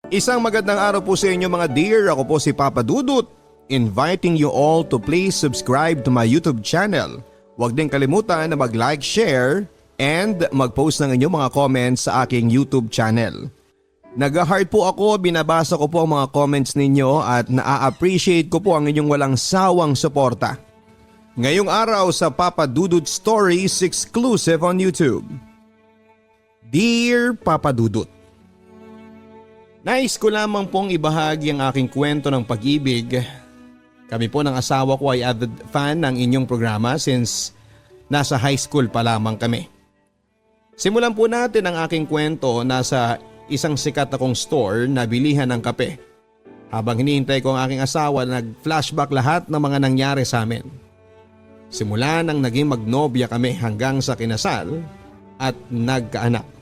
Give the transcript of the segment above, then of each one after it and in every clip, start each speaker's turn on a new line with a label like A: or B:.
A: Isang magandang araw po sa inyo mga dear. Ako po si Papa Dudut, inviting you all to please subscribe to my YouTube channel. Huwag din kalimutan na mag-like, share, and mag-post ng inyong mga comments sa aking YouTube channel. Nag-heart po ako, binabasa ko po ang mga comments ninyo at na-appreciate ko po ang inyong walang sawang suporta. Ngayong araw sa Papa Dudut Stories exclusive on YouTube. Dear Papa Dudut, nais ko lamang pong ibahagi ang aking kwento ng pag-ibig. Kami po ng asawa ko ay avid fan ng inyong programa since nasa high school pa lamang kami. Simulan po natin ang aking kwento nasa isang sikat akong store na bilihan ng kape. Habang hinihintay ko ang aking asawa, nag-flashback lahat ng mga nangyari sa amin. Simula nang naging magnobya kami hanggang sa kinasal at nagkaanak.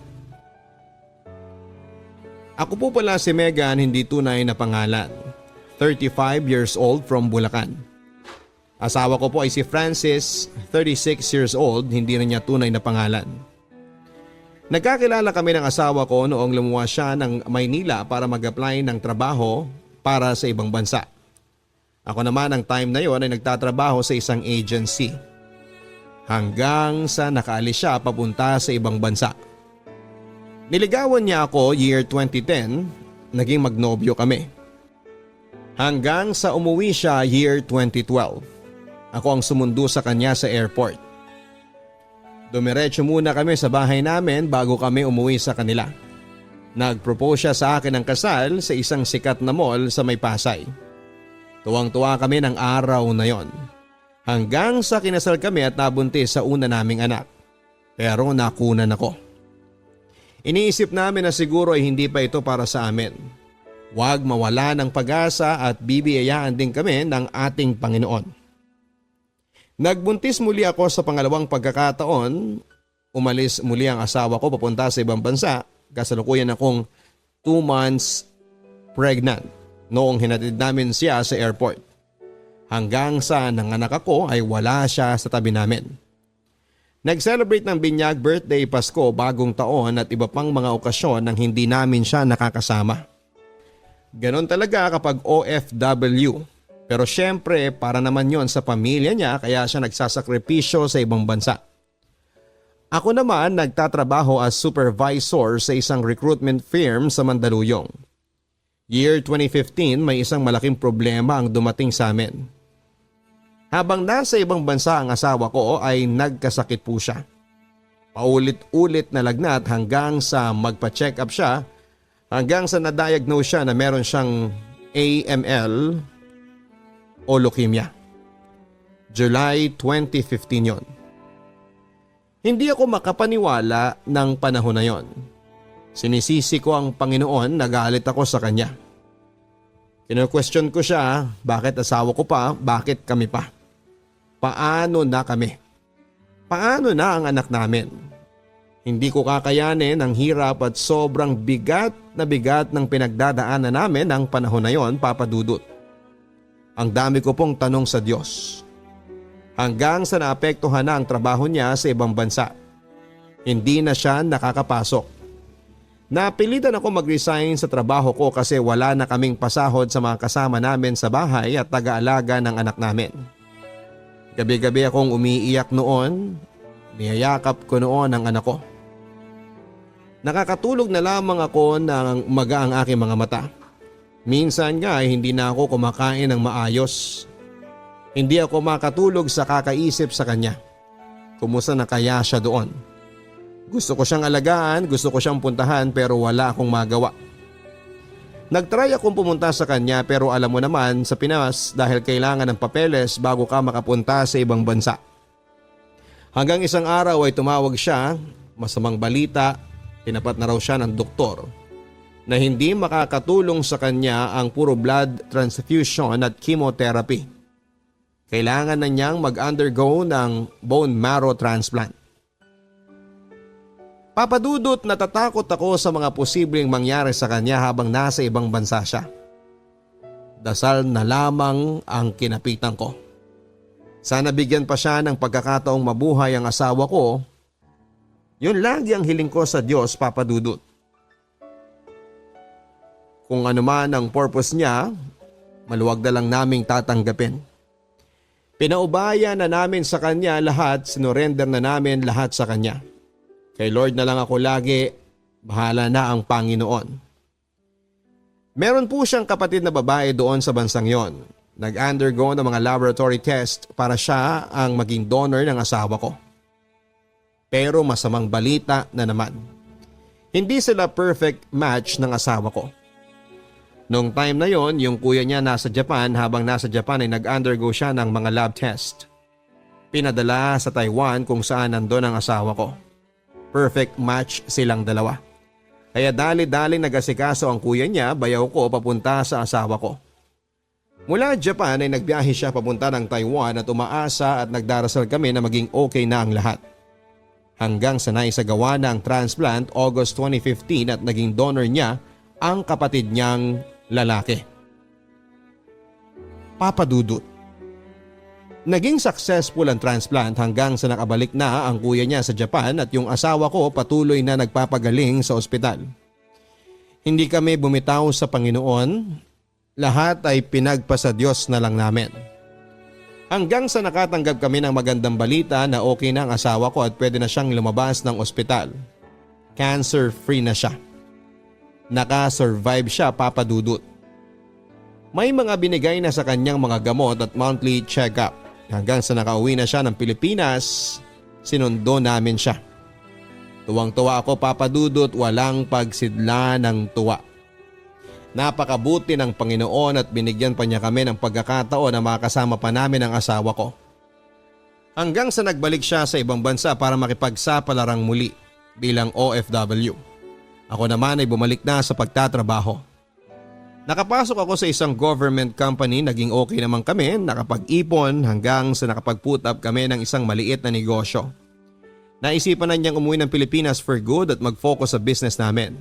A: Ako po pala si Megan, hindi tunay na pangalan. 35 years old from Bulacan. Asawa ko po ay si Francis, 36 years old, hindi rin niya tunay na pangalan. Nagkakilala kami ng asawa ko noong lumuwas siya ng Maynila para mag-apply ng trabaho para sa ibang bansa. Ako naman ang time na yon ay nagtatrabaho sa isang agency. Hanggang sa nakaalis siya papunta sa ibang bansa. Niligawan niya ako year 2010, naging magnobyo kami. Hanggang sa umuwi siya year 2012. Ako ang sumundo sa kanya sa airport. Dumiretso muna kami sa bahay namin bago kami umuwi sa kanila. Nag-propose siya sa akin ng kasal sa isang sikat na mall sa May Pasay. Tuwang-tuwa kami ng araw na yon. Hanggang sa kinasal kami at nabuntis sa una naming anak. Pero nakunan ako. Iniisip namin na siguro ay hindi pa ito para sa amin. Huwag mawala ng pag-asa at bibiyayaan din kami ng ating Panginoon. Nagbuntis muli ako sa pangalawang pagkakataon. Umalis muli ang asawa ko papunta sa ibang bansa. Kasalukuyan akong 2 months pregnant noong hinatid namin siya sa airport. Hanggang sa nanganak ako ay wala siya sa tabi namin. Nag-celebrate ng binyag, birthday, Pasko, bagong taon at iba pang mga okasyon nang hindi namin siya nakakasama. Ganon talaga kapag OFW. Pero syempre para naman yon sa pamilya niya kaya siya nagsasakripisyo sa ibang bansa. Ako naman nagtatrabaho as supervisor sa isang recruitment firm sa Mandaluyong. Year 2015 may isang malaking problema ang dumating sa amin. Habang nasa ibang bansa ang asawa ko ay nagkasakit po siya. Paulit-ulit na lagnat hanggang sa magpa-check up siya hanggang sa na-diagnose siya na meron siyang AML o leukemia. July 2015 yon. Hindi ako makapaniwala ng panahon na yon. Sinisisi ko ang Panginoon, nagalit ako sa kanya. Kino-question ko siya, bakit asawa ko pa, bakit kami pa? Paano na kami? Paano na ang anak namin? Hindi ko kakayanin ang hirap at sobrang bigat ng pinagdadaanan namin ng panahon na yon, Papa Dudut. Ang dami ko pong tanong sa Diyos. Hanggang sa naapektuhan na ang trabaho niya sa ibang bansa. Hindi na siya nakakapasok. Napilitan ako mag-resign sa trabaho ko kasi wala na kaming pasahod sa mga kasama namin sa bahay at taga-alaga ng anak namin. Gabi-gabi akong umiiyak noon, niyayakap ko noon ang anak ko. Nakakatulog na lamang ako ng umaga ang aking mga mata. Minsan nga ay hindi na ako kumakain ng maayos. Hindi ako makatulog sa kakaisip sa kanya. Kumusta na kaya siya doon? Gusto ko siyang alagaan, gusto ko siyang puntahan pero wala akong magawa. Nagtry akong pumunta sa kanya pero alam mo naman sa Pinas dahil kailangan ng papeles bago ka makapunta sa ibang bansa. Hanggang isang araw ay tumawag siya, masamang balita, tinapat na raw siya ng doktor na hindi makakatulong sa kanya ang puro blood transfusion at chemotherapy. Kailangan na niyang mag-undergo ng bone marrow transplant. Papa Dudut, natatakot ako sa mga posibleng mangyari sa kanya habang nasa ibang bansa siya. Dasal na lamang ang kinapitan ko. Sana bigyan pa siya ng pagkakataong mabuhay ang asawa ko. Yun lagi ang hiling ko sa Diyos, Papa Dudut. Kung ano man ang purpose niya, maluwag na lang naming tatanggapin. Pinaubaya na namin sa kanya lahat, sinurrender na namin lahat sa kanya. Kay Lord na lang ako lagi, bahala na ang Panginoon. Meron po siyang kapatid na babae doon sa bansang yon. Nag-undergo ng mga laboratory test para siya ang maging donor ng asawa ko. Pero masamang balita na naman. Hindi sila perfect match ng asawa ko. Noong time na yon, yung kuya niya nasa Japan, habang nasa Japan ay nag-undergo siya ng mga lab test. Pinadala sa Taiwan kung saan nandun ang asawa ko. Perfect match silang dalawa. Kaya dali-dali nag-asikaso ang kuya niya, bayaw ko papunta sa asawa ko. Mula Japan ay nagbiyahe siya papunta ng Taiwan at umaasa at nagdarasal kami na maging okay na ang lahat. Hanggang sa naisagawa na ang transplant August 2015 at naging donor niya ang kapatid niyang lalaki. Papa Dudut. Naging successful ang transplant hanggang sa nakabalik na ang kuya niya sa Japan at yung asawa ko patuloy na nagpapagaling sa ospital. Hindi kami bumitaw sa Panginoon, lahat ay pinagpasa Diyos na lang namin. Hanggang sa nakatanggap kami ng magandang balita na okay na ang asawa ko at pwede na siyang lumabas ng ospital. Cancer-free na siya. Naka-survive siya, Papa Dudut. May mga binigay na sa kanyang mga gamot at monthly check-up. Hanggang sa nakauwi na siya ng Pilipinas, sinundo namin siya. Tuwang-tuwa ako, Papa Dudut, walang pagsidla ng tuwa. Napakabuti ng Panginoon at binigyan pa niya kami ng pagkakataon na makasama pa namin ang asawa ko. Hanggang sa nagbalik siya sa ibang bansa para makipagsapalaran muli bilang OFW. Ako naman ay bumalik na sa pagtatrabaho. Nakapasok ako sa isang government company, naging okay naman kami, nakapag-ipon hanggang sa nakapag-put up kami ng isang maliit na negosyo. Naisipan na niyang umuwi ng Pilipinas for good at mag-focus sa business namin.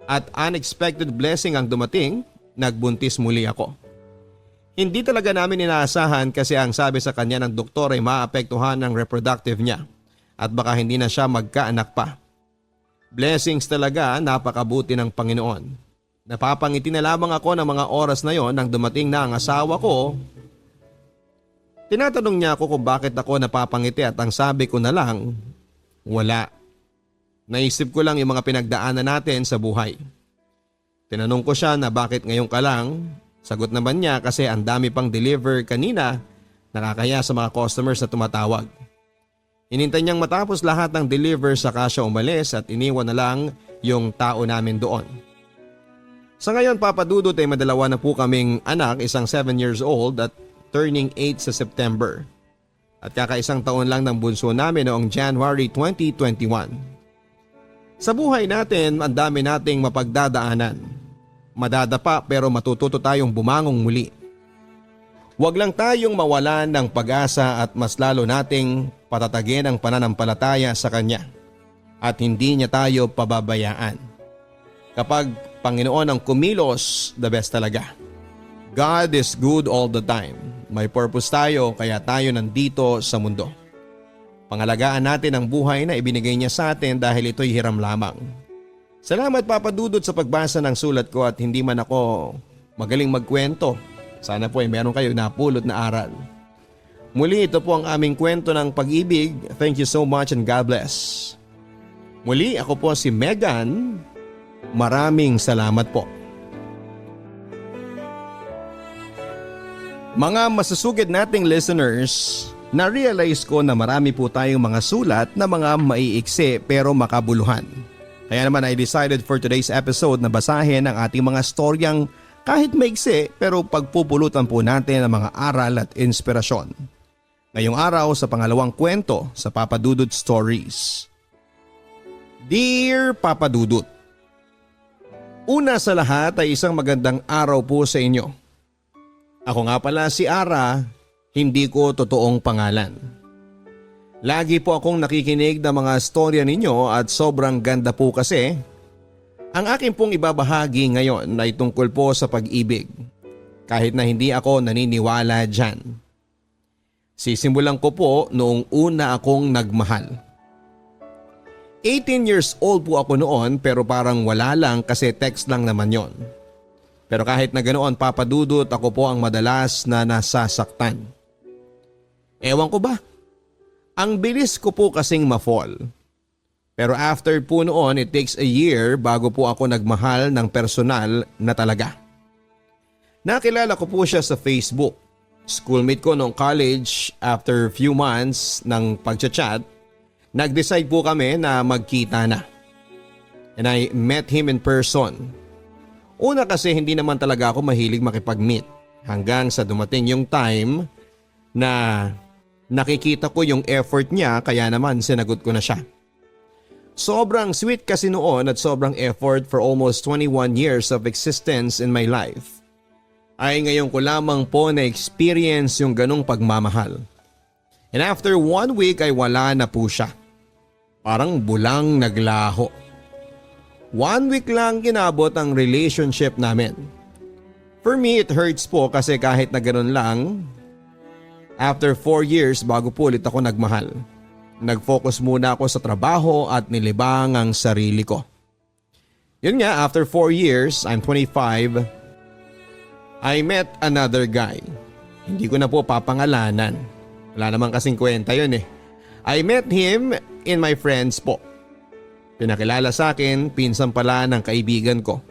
A: At unexpected blessing ang dumating, nagbuntis muli ako. Hindi talaga namin inaasahan kasi ang sabi sa kanya ng doktor ay maapektuhan ng reproductive niya at baka hindi na siya magkaanak pa. Blessings talaga, napakabuti ng Panginoon. Napapangiti na lamang ako ng mga oras na yon nang dumating na ang asawa ko. Tinatanong niya ako kung bakit ako napapangiti at ang sabi ko na lang, wala. Naisip ko lang yung mga pinagdaanan natin sa buhay. Tinanong ko siya na bakit ngayon ka lang. Sagot naman niya kasi ang dami pang deliver kanina, nakakaya sa mga customers na tumatawag. Hinintay niyang matapos lahat ng deliver saka siya umalis at iniwan na lang yung tao namin doon. Sa ngayon, Papa Dudut, ay madalawa na po kaming anak, isang 7 years old at turning 8 sa September. At kakaisang taon lang ng bunso namin noong January 2021. Sa buhay natin, ang dami nating mapagdadaanan. Madadapa pero matututo tayong bumangong muli. Huwag lang tayong mawalan ng pag-asa at mas lalo nating patatagin ang pananampalataya sa Kanya. At hindi niya tayo pababayaan. Kapag Panginoon ang kumilos, the best talaga. God is good all the time. May purpose tayo kaya tayo nandito sa mundo. Pangalagaan natin ang buhay na ibinigay niya sa atin dahil ito'y hiram lamang. Salamat, Papa Dudut, sa pagbasa ng sulat ko at hindi man ako magaling magkwento. Sana po ay meron kayo napulot na aral. Muli, ito po ang aming kwento ng pag-ibig. Thank you so much and God bless. Muli, ako po si Megan. Maraming salamat po. Mga masusugid nating listeners, na-realize ko na marami po tayong mga sulat na mga maiiksi pero makabuluhan. Kaya naman I decided for today's episode na basahin ang ating mga storyang kahit maiksi pero pagpupulutan po natin ang mga aral at inspirasyon. Ngayong araw sa pangalawang kwento sa Papa Dudut Stories. Dear Papa Dudut, una sa lahat ay isang magandang araw po sa inyo. Ako nga pala si Ara, hindi ko totoong pangalan. Lagi po akong nakikinig ng mga storya ninyo at sobrang ganda po kasi. Ang akin pong ibabahagi ngayon ay tungkol po sa pag-ibig, kahit na hindi ako naniniwala dyan. Sisimulan ko po noong una akong nagmahal. 18 years old po ako noon pero parang wala lang kasi text lang naman yon. Pero kahit na ganoon Papa Dudut, ako po ang madalas na nasasaktan. Ewan ko ba? Ang bilis ko po kasing ma-fall. Pero after po noon, it takes a year bago po ako nagmahal ng personal na talaga. Nakilala ko po siya sa Facebook. Schoolmate ko noong college. After few months ng pagchat-chat, nag-decide po kami na magkita na. And I met him in person. Una kasi hindi naman talaga ako mahilig makipag-meet. Hanggang sa dumating yung time na nakikita ko yung effort niya, kaya naman sinagot ko na siya. Sobrang sweet kasi noon at sobrang effort for almost 21 years of existence in my life. Ay ngayon ko lamang po na-experience yung ganong pagmamahal. And after 1 week ay wala na po siya. Parang bulang naglaho. 1 week lang kinabot ang relationship namin. For me, it hurts po kasi kahit na ganun lang, after 4 years bago po ulit ako nagmahal. Nag-focus muna ako sa trabaho at nilibang ang sarili ko. Yun nga, after 4 years, I'm 25, I met another guy. Hindi ko na po papangalanan. Wala naman kasing kwenta yun eh. I met him in my friends po. Pinakilala sa akin, pinsan pala ng kaibigan ko.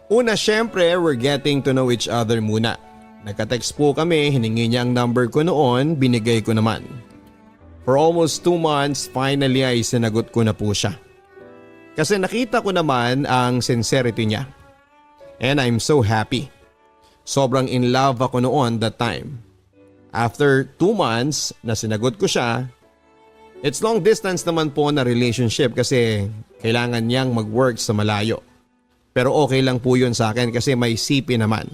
A: Una syempre, we're getting to know each other muna. Nagka-text po kami, hiningi niya ang number ko noon, binigay ko naman. For almost 2 months, finally ay sinagot ko na po siya. Kasi nakita ko naman ang sincerity niya. And I'm so happy. Sobrang in love ako noon that time. After 2 months na sinagot ko siya, it's long distance naman po na relationship kasi kailangan niyang mag-work sa malayo. Pero okay lang po yun sa akin kasi may CP naman.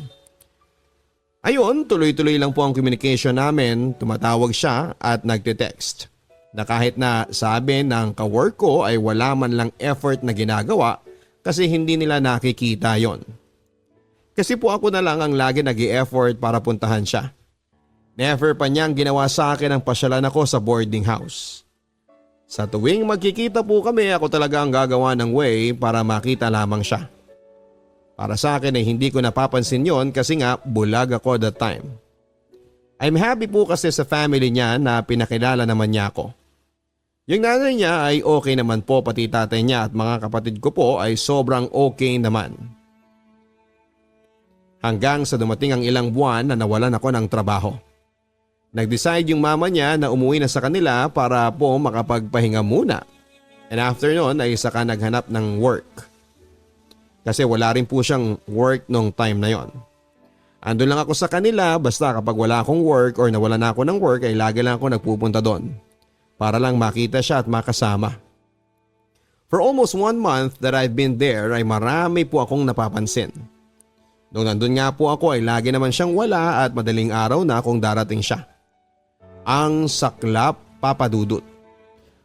A: Ayun, tuloy-tuloy lang po ang communication namin, tumatawag siya at nagte-text. Na kahit na sabi ng ka-work ko ay wala man lang effort na ginagawa kasi hindi nila nakikita yon. Kasi po ako na lang ang lagi nag-i-effort para puntahan siya. Never pa niyang ginawa sa akin ang pasyalan ako sa boarding house. Sa tuwing magkikita po kami, ako talaga ang gagawa ng way para makita lamang siya. Para sa akin ay hindi ko napapansin yon kasi nga bulag ako that time. I'm happy po kasi sa family niya na pinakilala naman niya ako. Yung nanay niya ay okay naman po, pati tatay niya at mga kapatid ko po ay sobrang okay naman. Hanggang sa dumating ang ilang buwan na nawalan ako ng trabaho. Nag-decide yung mama niya na umuwi na sa kanila para po makapagpahinga muna. And after nun ay saka naghanap ng work. Kasi wala rin po siyang work nung time na yon. Andun lang ako sa kanila basta kapag wala akong work or nawala na ako ng work ay lagi lang ako nagpupunta doon. Para lang makita siya at makasama. For almost 1 month that I've been there ay marami po akong napapansin. Nung nandun nga po ako ay lagi naman siyang wala at madaling araw na kung darating siya. Ang saklap, Papa Dudut.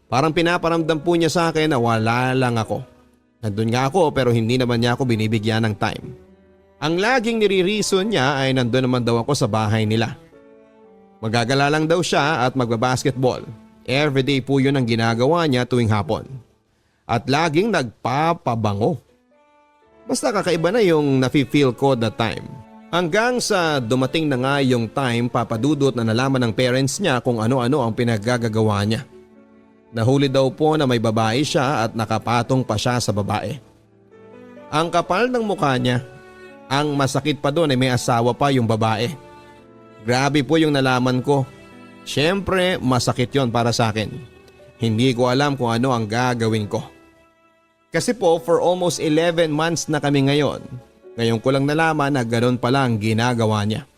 A: Parang pinaparamdam po niya sa akin na wala lang ako. Nandun nga ako pero hindi naman niya ako binibigyan ng time. Ang laging nire-reason niya ay nandun naman daw ako sa bahay nila. Magagala lang daw siya at magbabasketball. Everyday po yun ang ginagawa niya tuwing hapon. At laging nagpapabango. Basta kakaiba na yung nafe-feel ko that time. Hanggang sa dumating na nga yung time, Papa Dudut, na nalaman ng parents niya kung ano-ano ang pinaggagawa niya. Nahuli daw po na may babae siya at nakapatong pa siya sa babae. Ang kapal ng mukha niya. Ang masakit pa doon ay may asawa pa yung babae. Grabe po yung nalaman ko. Siyempre masakit yon para sa akin. Hindi ko alam kung ano ang gagawin ko. Kasi po for almost 11 months na kami ngayon. Ngayon ko lang nalaman na ganoon pala ang ginagawa niya.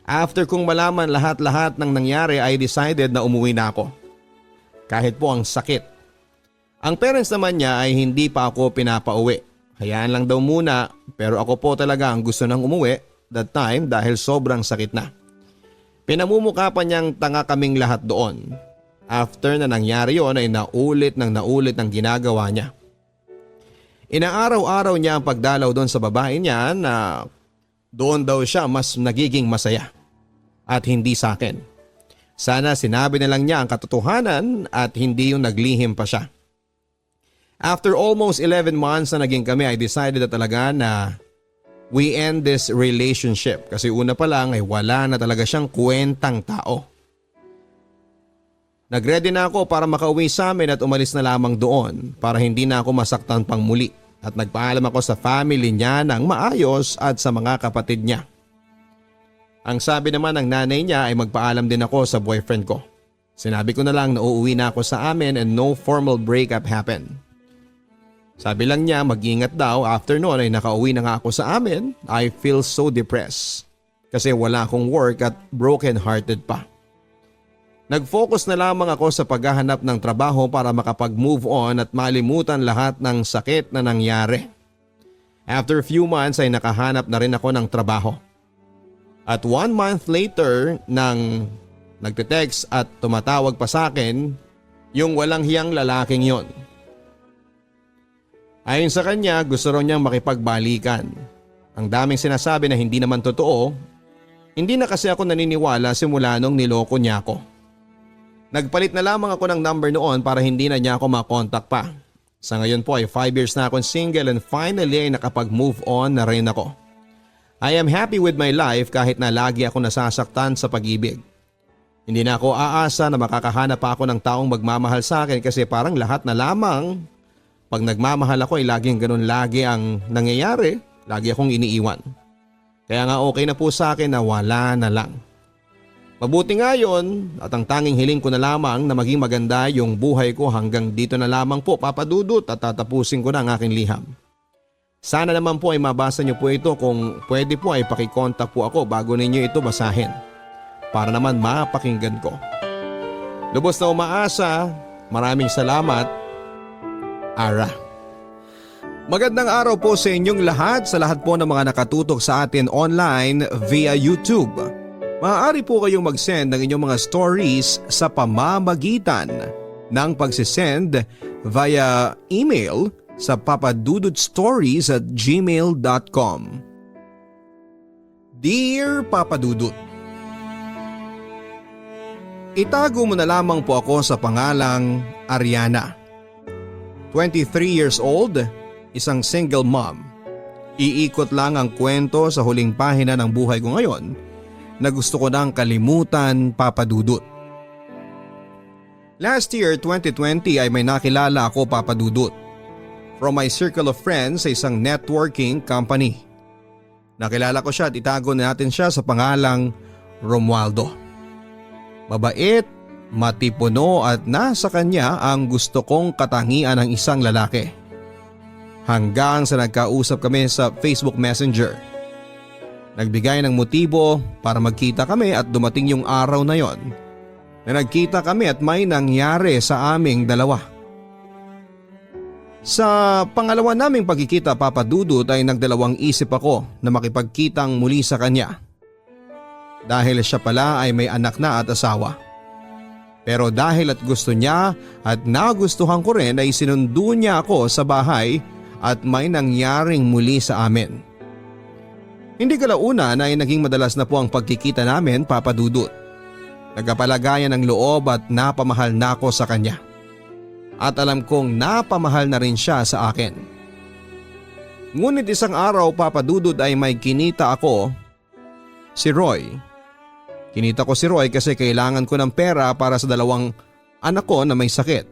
A: After kong malaman lahat-lahat ng nangyari ay decided na umuwi na ako. Kahit po ang sakit. Ang parents naman niya ay hindi pa ako pinapauwi. Hayaan lang daw muna pero ako po talaga ang gusto nang umuwi that time dahil sobrang sakit na. Pinamumukha pa niyang tanga kaming lahat doon. After na nangyari yon ay naulit ang ginagawa niya. Inaaraw-araw niya ang pagdalaw doon sa babae niya na doon daw siya mas nagiging masaya. At hindi sa akin. Sana sinabi na lang niya ang katotohanan at hindi yung naglihim pa siya. After almost 11 months na naging kami ay decided na talaga na we end this relationship kasi una pa lang ay wala na talaga siyang kwentang tao. Nagready na ako para makauwi sa amin at umalis na lamang doon para hindi na ako masaktan pang muli at nagpaalam ako sa family niya ng maayos at sa mga kapatid niya. Ang sabi naman ng nanay niya ay magpaalam din ako sa boyfriend ko. Sinabi ko na lang na uuwi na ako sa amin and no formal breakup happened. Sabi lang niya mag-ingat daw. After noon ay nakauwi na nga ako sa amin. I feel so depressed kasi wala akong work at broken hearted pa. Nag-focus na lamang ako sa paghahanap ng trabaho para makapag-move on at malimutan lahat ng sakit na nangyari. After few months ay nakahanap na rin ako ng trabaho. At 1 month later nang nagte-text at tumatawag pa sa akin yung walang hiyang lalaking yon. Ayon sa kanya gusto raw niyang makipagbalikan. Ang daming sinasabi na hindi naman totoo. Hindi na kasi ako naniniwala simula nung niloko niya ako. Nagpalit na lamang ako ng number noon para hindi na niya ako makontak pa. Sa ngayon po ay 5 years na akong single and finally ay nakapag-move on na rin ako. I am happy with my life kahit na lagi ako nasasaktan sa pag-ibig. Hindi na ako aasa na makakahanap pa ako ng taong magmamahal sa akin kasi parang lahat na lamang pag nagmamahal ako ay laging ganun lagi ang nangyayari, lagi akong iniiwan. Kaya nga okay na po sa akin na wala na lang. Mabuti nga yun at ang tanging hiling ko na lamang na maging maganda yung buhay ko hanggang dito na lamang po Papa Dudut at tatapusin ko na ang aking liham. Sana naman po ay mabasa niyo po ito, kung pwede po ay pakikontak po ako bago ninyo ito basahin para naman mapakinggan ko. Lubos na umaasa, maraming salamat, Ara. Magandang araw po sa inyong lahat, sa lahat po ng mga nakatutok sa atin online via YouTube. Maaari po kayong mag-send ng inyong mga stories sa pamamagitan ng pagsisend via email sa papadudutstories@gmail.com. Dear Papa Dudut, itago mo na lamang po ako sa pangalang Ariana. 23 years old, isang single mom. Iikot lang ang kwento sa huling pahina ng buhay ko ngayon na gusto ko nang kalimutan, Papa Dudut. Last year 2020 ay may nakilala ako, Papa Dudut, from my circle of friends sa isang networking company. Nakilala ko siya at itago natin siya sa pangalang Romualdo. Mabait, matipuno at nasa kanya ang gusto kong katangian ng isang lalaki. Hanggang sa nagkausap kami sa Facebook Messenger. Nagbigay ng motibo para magkita kami at dumating yung araw na yon na nagkita kami at may nangyari sa aming dalawa. Sa pangalawa naming pagkikita, Papa Dudut, ay nagdalawang isip ako na makipagkitang muli sa kanya. Dahil siya pala ay may anak na at asawa. Pero dahil at gusto niya at nagustuhan ko rin ay sinundo niya ako sa bahay at may nangyaring muli sa amin. Hindi kalaunan ay naging madalas na po ang pagkikita namin, Papa Dudut. Nagkapalagayan ng loob at napamahal na ako sa kanya. At alam kong napamahal na rin siya sa akin. Ngunit isang araw, Papa Dudut, ay may kinita ako, si Roy. Kinita ko si Roy kasi kailangan ko ng pera para sa 2 anak ko na may sakit.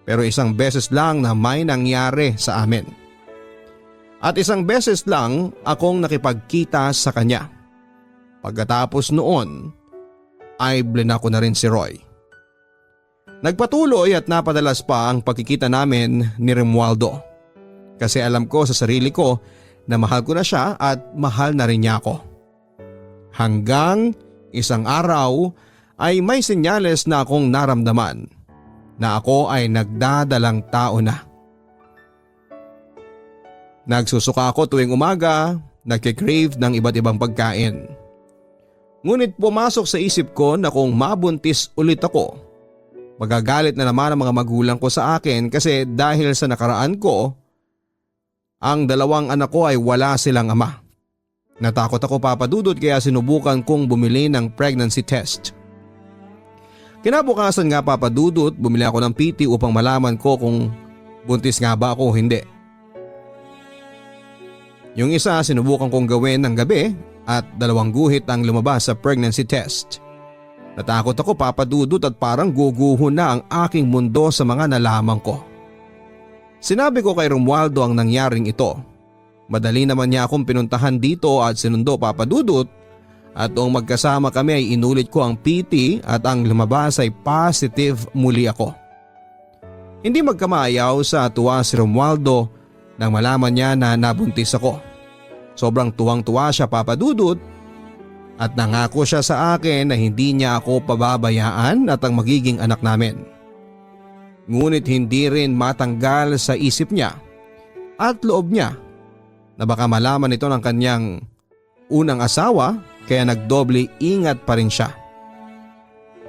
A: Pero isang beses lang na may nangyari sa amin. At isang beses lang akong nakipagkita sa kanya. Pagkatapos noon ay blinako na rin si Roy. Nagpatuloy at napadalas pa ang pagkikita namin ni Romualdo. Kasi alam ko sa sarili ko na mahal ko na siya at mahal na rin niya ako. Hanggang isang araw ay may senyales na akong naramdaman na ako ay nagdadalang tao na. Nagsusuka ako tuwing umaga, nagkikrave ng iba't ibang pagkain. Ngunit pumasok sa isip ko na kung mabuntis ulit ako, magagalit na naman ang mga magulang ko sa akin kasi dahil sa nakaraan ko, ang 2 anak ko ay wala silang ama. Natakot ako, Papa Dudut, kaya sinubukan kong bumili ng pregnancy test. Kinabukasan nga, Papa Dudut, bumili ako ng PT upang malaman ko kung buntis nga ba ako o hindi. Yung isa sinubukan kong gawin ng gabi at 2 guhit ang lumabas sa pregnancy test. Natakot ako Papa Dudut at parang guguho na ang aking mundo sa mga nalaman ko. Sinabi ko kay Romualdo ang nangyaring ito. Madali naman niya akong pinuntahan dito at sinundo Papa Dudut at noong magkasama kami ay inulit ko ang PT at ang lumabas ay positive muli ako. Hindi magkamayaw sa tuwa si Romualdo nang malaman niya na nabuntis ako. Sobrang tuwang-tuwa siya Papa Dudut at nangako siya sa akin na hindi niya ako pababayaan at ang magiging anak namin. Ngunit hindi rin matanggal sa isip niya at loob niya na baka malaman ito ng kanyang unang asawa kaya nagdoble ingat pa rin siya.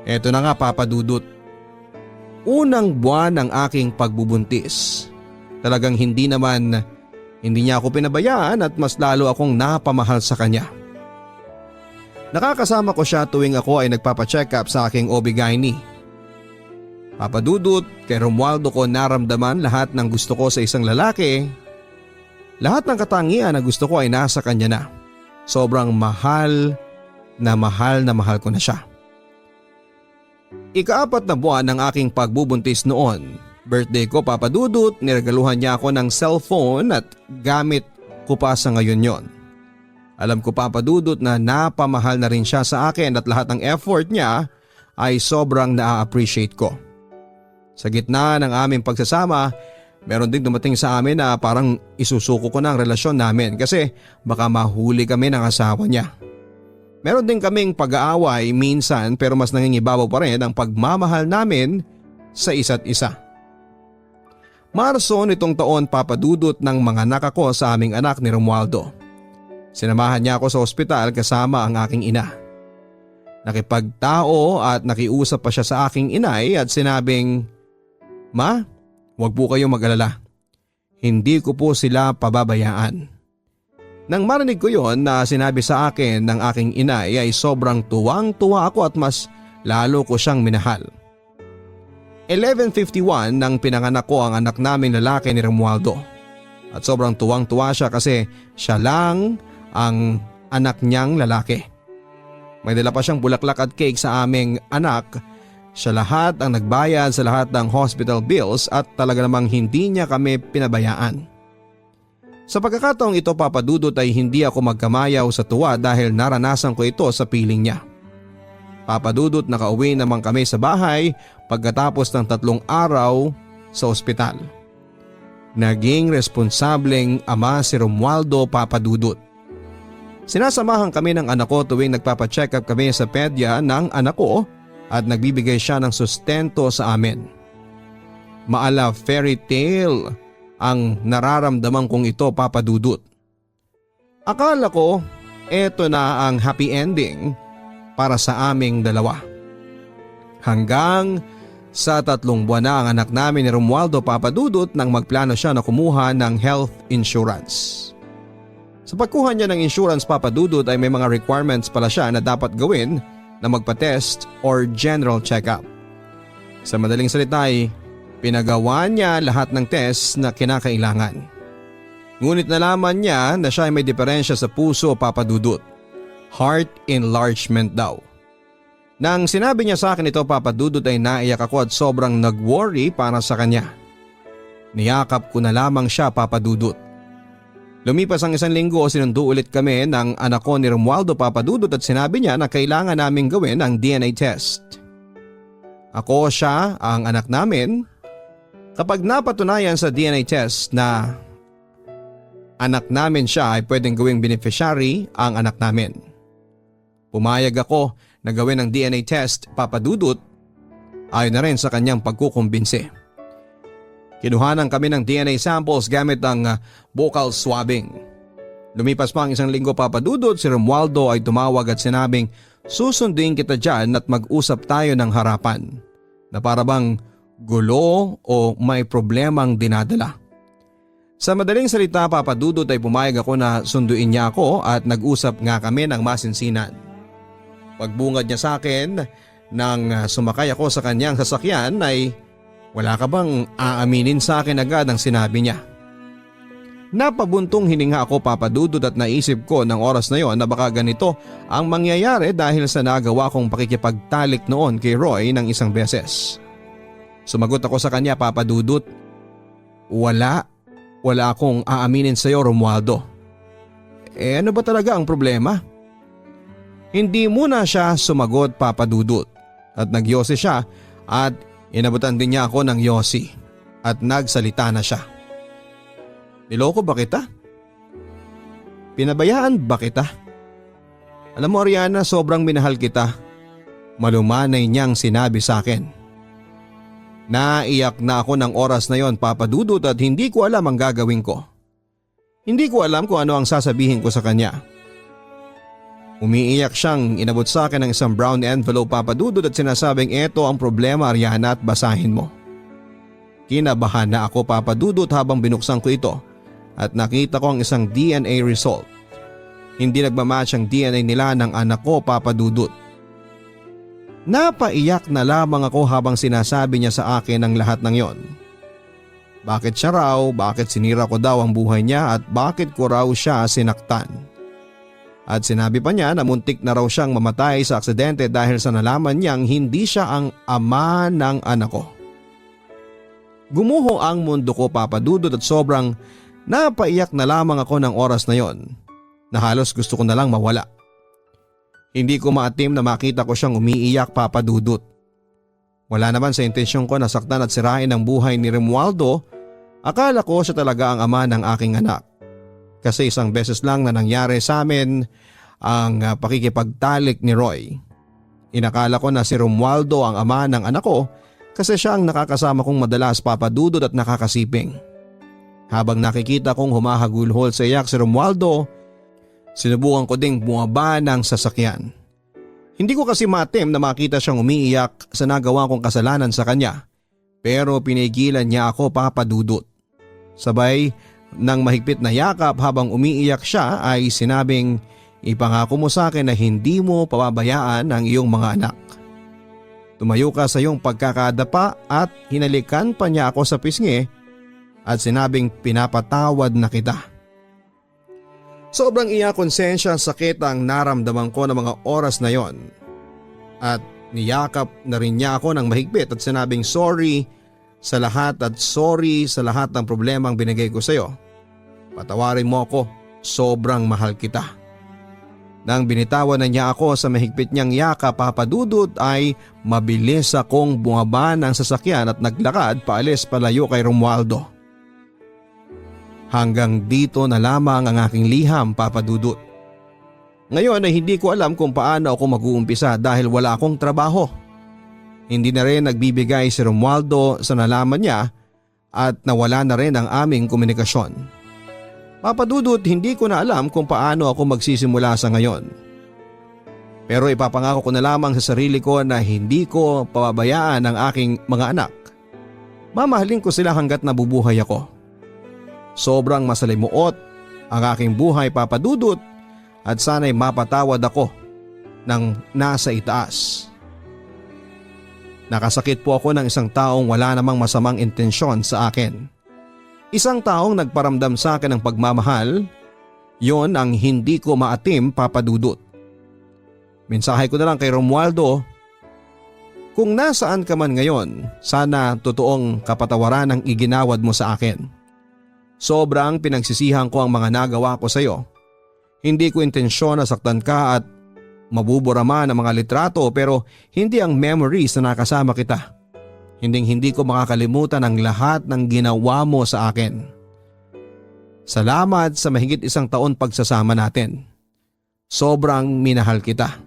A: Eto na nga Papa Dudut. Unang buwan ng aking pagbubuntis. Talagang hindi niya ako pinabayaan at mas lalo akong napamahal sa kanya. Nakakasama ko siya tuwing ako ay nagpapacheck up sa aking OB-GYN. Papa Dudut, kay Romualdo ko naramdaman lahat ng gusto ko sa isang lalaki. Lahat ng katangian na gusto ko ay nasa kanya na. Sobrang mahal na mahal ko na siya. Ika-4 na buwan ng aking pagbubuntis noon. Birthday ko Papa Dudut, niregaluhan niya ako ng cellphone at gamit ko pa sa ngayon yon. Alam ko Papa Dudut na napamahal na rin siya sa akin at lahat ng effort niya ay sobrang na-appreciate ko. Sa gitna ng aming pagsasama, meron ding dumating sa amin na parang isusuko ko na ang relasyon namin kasi baka mahuli kami ng asawa niya. Meron din kaming pag-aaway minsan pero mas nangingibabaw pa rin ang pagmamahal namin sa isa't isa. Marso nitong taon Papa Dudut nang manganak ako sa aming anak ni Romualdo. Sinamahan niya ako sa ospital kasama ang aking ina. Nakipagtao at nakiusap pa siya sa aking inay at sinabing, "Ma, huwag po kayong mag-alala. Hindi ko po sila pababayaan." Nang marinig ko yon na sinabi sa akin ng aking inay ay sobrang tuwang-tuwa ako at mas lalo ko siyang minahal. 11:51 nang pinanganak ko ang anak naming lalaki ni Romualdo. At sobrang tuwang-tuwa siya kasi siya lang ang anak niyang lalaki. May dala pa siyang bulaklak at cake sa aming anak. Siya lahat ang nagbayad sa lahat ng hospital bills at talaga namang hindi niya kami pinabayaan. Sa pagkakataong ito Papa Dudut ay hindi ako magkamayaw sa tuwa dahil naranasan ko ito sa piling niya. Papa Dudut, nakauwi naman kami sa bahay pagkatapos ng 3 araw sa ospital. Naging responsableng ama si Romualdo Papa Dudut. Sinasamahan kami ng anak ko tuwing nagpapacheck up kami sa pedya ng anak ko at nagbibigay siya ng sustento sa amin. Maala fairy tale ang nararamdaman kong ito Papa Dudut. Akala ko eto na ang happy ending para sa aming dalawa. Hanggang sa 3 buwan na ang anak namin ni Romualdo Papa Dudut nang magplano siya na kumuha ng health insurance. Sa pagkuha niya ng insurance Papa Dudut ay may mga requirements pala siya na dapat gawin na magpa-test or general check-up. Sa madaling salita ay pinagawa niya lahat ng test na kinakailangan. Ngunit nalaman niya na siya ay may diferensya sa puso Papa Dudut. Heart enlargement daw. Nang sinabi niya sa akin ito Papa Dudut ay naiyak ako at sobrang nag-worry para sa kanya. Niyakap ko na lamang siya Papa Dudut. Lumipas ang 1 linggo sinundo ulit kami ng anak ko ni Romualdo Papa Dudut at sinabi niya na kailangan naming gawin ang DNA test. Ako siya ang anak namin. Kapag napatunayan sa DNA test na anak namin siya ay pwedeng gawing beneficiary ang anak namin. Pumayag ako na gawin ang DNA test Papa Dudut ayon na rin sa kanyang pagkukumbinsi. Kinuhanan kami ng DNA samples gamit ang buccal swabbing. Lumipas pa ang 1 linggo Papa Dudut, si Romualdo ay tumawag at sinabing susundin kita dyan at mag-usap tayo ng harapan na para bang gulo o may problemang dinadala. Sa madaling salita Papa Dudut ay pumayag ako na sunduin niya ako at nag-usap nga kami ng masinsinan. Pagbungad niya sa akin nang sumakay ako sa kanyang sasakyan ay wala ka bang aaminin sa akin agad ang sinabi niya. Napabuntong hininga ako Papa Dudut at naisip ko ng oras na yon na baka ganito ang mangyayari dahil sa nagawa kong pakikipagtalik noon kay Roy ng isang beses. Sumagot ako sa kanya Papa Dudut, wala akong aaminin sa iyo Romualdo. Ano ba talaga ang problema? Hindi muna siya sumagot Papa Dudut at nagyosi siya at inabutan din niya ako ng yosi at nagsalita na siya. Niloko ba kita? Pinabayaan ba kita? Alam mo Ariana, sobrang minahal kita. Malumanay niyang sinabi sa akin. Naiyak na ako ng oras na yon Papa Dudut at hindi ko alam ang gagawin ko. Hindi ko alam kung ano ang sasabihin ko sa kanya. Umiiyak siyang inabot sa akin ng isang brown envelope Papa Dudut at sinasabing eto ang problema Ariana at basahin mo. Kinabahan na ako Papa Dudut habang binuksan ko ito. At nakita ko ang isang DNA result. Hindi nagmamatch ang DNA nila ng anak ko Papa Dudut. Napaiyak na lamang ako habang sinasabi niya sa akin ang lahat ng yon. Bakit siya raw, bakit sinira ko daw ang buhay niya at bakit ko raw siya sinaktan. At sinabi pa niya na muntik na raw siyang mamatay sa aksidente dahil sa nalaman niyang hindi siya ang ama ng anak ko. Gumuho ang mundo ko Papa Dudut at sobrang napaiyak na lamang ako ng oras na yon na halos gusto ko na lang mawala. Hindi ko maatim na makita ko siyang umiiyak Papa Dudut. Wala naman sa intensyon ko na saktan at sirain ang buhay ni Romualdo. Akala ko siya talaga ang ama ng aking anak. Kasi isang beses lang na nangyari sa amin ang pakikipagtalik ni Roy. Inakala ko na si Romualdo ang ama ng anak ko kasi siya ang nakakasama kong madalas Papa Dudut at nakakasiping. Habang nakikita kong humahagulhol sa iyak si Romualdo, sinubukan ko ding bumaba ng sasakyan. Hindi ko kasi matim na makita siyang umiiyak sa nagawa kong kasalanan sa kanya, pero pinigilan niya ako Papa Dudut. Sabay ng mahigpit na yakap habang umiiyak siya ay sinabing ipangako mo sa akin na hindi mo pababayaan ang iyong mga anak. Tumayo ka sa iyong pagkakadapa at hinalikan pa niya ako sa pisngi at sinabing pinapatawad na kita. Sobrang iya konsensya sakit ang naramdaman ko ng mga oras na yon. At niyakap na rin niya ako ng mahigpit at sinabing sorry sa lahat at sorry sa lahat ng problema ang binigay ko sa iyo. Patawarin mo ako, sobrang mahal kita. Nang binitawan na niya ako sa mahigpit niyang yakap Papa Dudut ay mabilis akong bumaba ng sasakyan at naglakad paalis palayo kay Romualdo. Hanggang dito na lamang ang aking liham Papa Dudut. Ngayon ay hindi ko alam kung paano ako mag-uumpisa dahil wala akong trabaho. Hindi na rin nagbibigay si Romualdo sa nalaman niya at nawala na rin ang aming komunikasyon. Papa Dudut, hindi ko na alam kung paano ako magsisimula sa ngayon. Pero ipapangako ko na lamang sa sarili ko na hindi ko pababayaan ang aking mga anak. Mamahalin ko sila hanggat nabubuhay ako. Sobrang masalimuot ang aking buhay Papa Dudut at sana'y mapatawad ako ng nasa itaas. Nakasakit po ako ng isang taong wala namang masamang intensyon sa akin. Isang taong nagparamdam sa akin ng pagmamahal, yon ang hindi ko maatim Papa Dudut. Mensahe ko na lang kay Romualdo, kung nasaan ka man ngayon, sana totoong kapatawaran ang iginawad mo sa akin. Sobrang pinagsisihan ko ang mga nagawa ko sa iyo. Hindi ko intensyon na saktan ka at mabubura man ang mga litrato pero hindi ang memories na nakasama kita. Hindi ko makakalimutan ang lahat ng ginawa mo sa akin. Salamat sa mahigit 1 taon pagsasama natin. Sobrang minahal kita.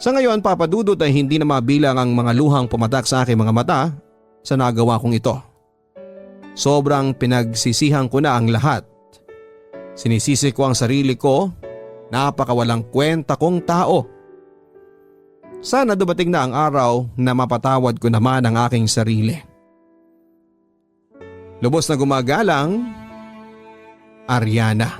A: Sa ngayon Papa Dudut ay hindi na mabilang ang mga luhang pumatak sa aking mga mata sa nagawa kong ito. Sobrang pinagsisihan ko na ang lahat. Sinisisi ko ang sarili ko, napakawalang kwenta kong tao. Sana dumating na ang araw na mapatawad ko naman ang aking sarili. Lubos na gumagalang, Ariana.